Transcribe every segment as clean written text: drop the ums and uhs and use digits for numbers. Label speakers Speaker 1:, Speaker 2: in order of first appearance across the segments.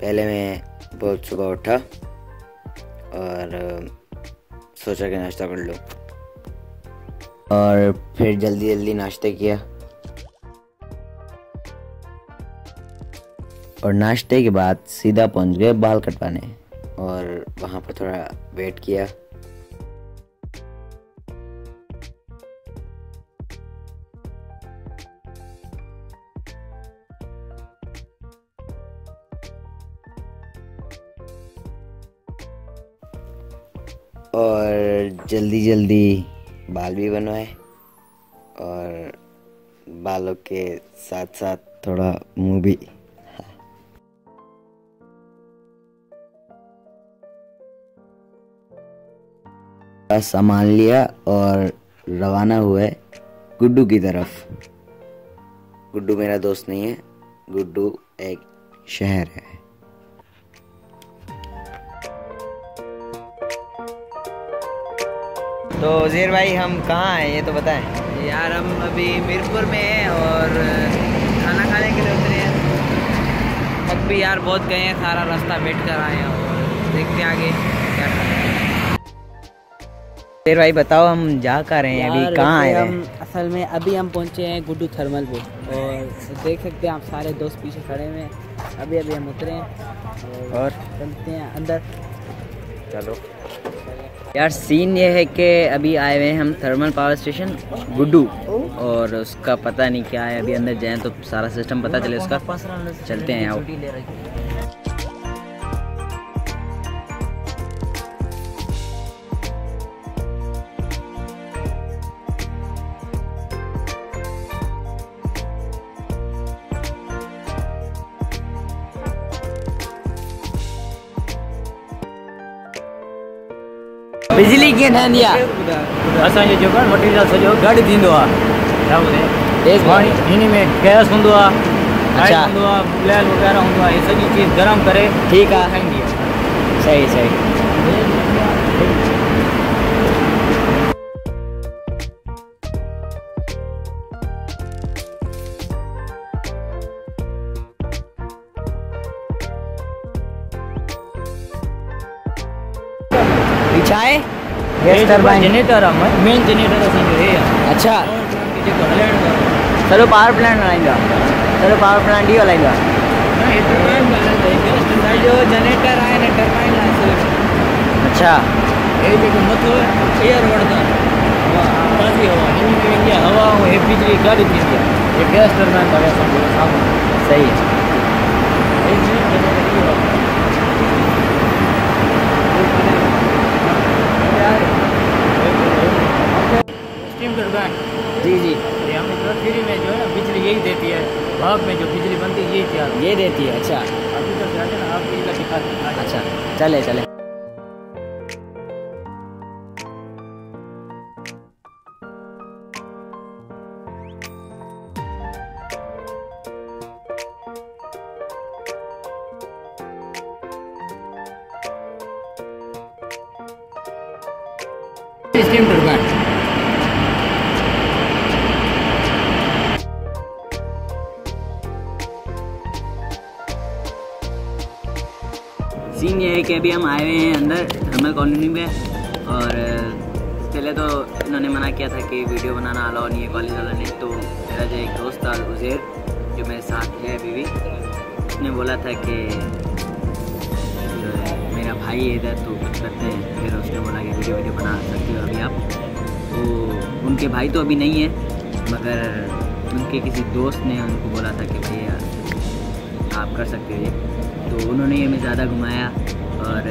Speaker 1: पहले मैं बहुत सुबह उठा और सोचा कि नाश्ता कर लूँ, और फिर जल्दी जल्दी नाश्ता किया और नाश्ते के बाद सीधा पहुंच गए बाल कटवाने और वहाँ पर थोड़ा वेट किया। और जल्दी जल्दी बाल भी बनवाए और बालों के साथ साथ थोड़ा मुंह भी। सामान लिया और रवाना हुए गुड्डू की तरफ। गुड्डू मेरा दोस्त नहीं है, गुड्डू एक शहर है। तो उज़ैर भाई हम कहाँ हैं ये तो बताएं।
Speaker 2: यार हम अभी मीरपुर में हैं और खाना खाने के लिए उतरे हैं। अब भी यार बहुत गए हैं, सारा रास्ता बैठ कर आए हैं और देखते हैं आगे क्या करना है।
Speaker 1: उज़ैर भाई बताओ हम जा कर रहे हैं, अभी कहाँ आए हैं?
Speaker 2: असल में अभी हम पहुंचे हैं गुड्डू थर्मल पे और देख सकते हैं आप सारे दोस्त पीछे खड़े हुए हैं। अभी हम उतरे हैं और चलते हैं अंदर।
Speaker 1: चलो यार, सीन ये है कि अभी आए हुए हैं हम थर्मल पावर स्टेशन गुड्डू, और उसका पता नहीं क्या है। अभी अंदर जाएं तो सारा सिस्टम पता चले उसका। चलते हैं आओ। बिजली कीअं ठहंदी आहे?
Speaker 3: असांजो जेको आहे मटीरियल सॼो गॾु थींदो आहे। छा ॿुधाए, हिन में गैस हूंदो आहे,
Speaker 1: अच्छा
Speaker 3: हूंदो आहे, ब्लेल वग़ैरह हूंदो आहे, हे सॼी चीज़ गरम करे
Speaker 1: ठीक आहे,
Speaker 3: ठाहींदी आहे।
Speaker 1: सही सही। छा आहे? गैस टरबाइन
Speaker 3: जनरेटर आहे, मेन जनरेटर असांजो हे आहे।
Speaker 1: अच्छा,
Speaker 3: जेको हलाइणो आहे
Speaker 1: सॼो पावर प्लांट हलाईंदो आहे, सॼो पावर प्लांट ई हलाईंदो आहे।
Speaker 3: न हे टरबाइन हलाईंदो आहे, गैस टरबाइन
Speaker 2: जो जनरेटर आहे न टरबाइन आहे।
Speaker 1: अच्छा,
Speaker 3: हे जेको मथो एयर वठंदो आहे, ताज़ी हवा हिन में वेंदी आहे हवा, ऐं हे बिजली गॾु थींदी आहे। हे गैस टरबाइन आहे असांजो साम्हूं।
Speaker 1: सही है।
Speaker 3: हे जनरेटर इहो आहे। स्टीम टरबाइन
Speaker 1: जी जी,
Speaker 3: ये हमें फ्री में जो है ना बिजली यही देती है। भाग में जो बिजली बनती है यही तैयार
Speaker 1: ये देती है। अच्छा
Speaker 3: अभी तक जाते ना आपको ये दिखाते हैं।
Speaker 1: अच्छा, चले चले।
Speaker 3: स्टीम टरबाइन
Speaker 1: सीन ये है कि अभी हम आए हुए हैं अंदर थर्मल कॉलोनी में, और पहले तो इन्होंने मना किया था कि वीडियो बनाना अलाउ नहीं है कॉलेज वाला ने। तो मेरा जो एक दोस्त था उज़ैर, जो मेरे साथ है अभी भी, उसने बोला था कि जो है मेरा भाई है इधर तो कुछ करते हैं। फिर उसने बोला कि वीडियो बना सकते हो अभी आप। तो उनके भाई तो अभी नहीं है, मगर उनके किसी दोस्त ने उनको बोला था कि भैया आप कर सकते हो ये। तो उन्होंने ये हमें ज़्यादा घुमाया और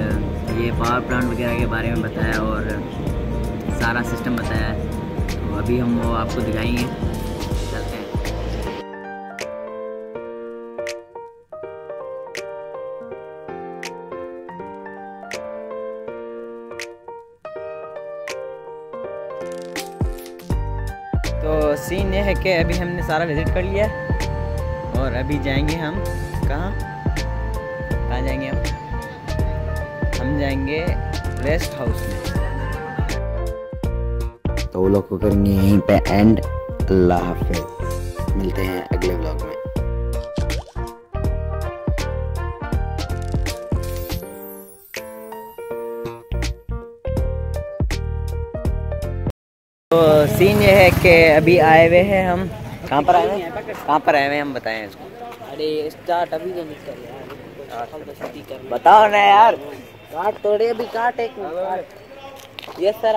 Speaker 1: ये पावर प्लांट वगैरह के बारे में बताया और सारा सिस्टम बताया। तो अभी हम वो आपको दिखाएंगे, चलते हैं। तो सीन ये है कि अभी हमने सारा विज़िट कर लिया और अभी जाएंगे हम कहाँ जाएंगे हम जाएंगे रेस्ट हाउस में। तो वो लोग को करेंगे यहीं पे एंड। अल्लाह हाफिज़, मिलते हैं अगले व्लॉग में। तो सीन ये है कि अभी आए हुए हैं हम, कहाँ पर आए हैं, कहाँ पर आए हुए हैं हम, बताएं इसको।
Speaker 2: अरे स्टार्ट अभी तो नहीं कर यार,
Speaker 1: बताओ ना यार।
Speaker 2: काट तोड़े अभी, काट एक मिनट। ये सर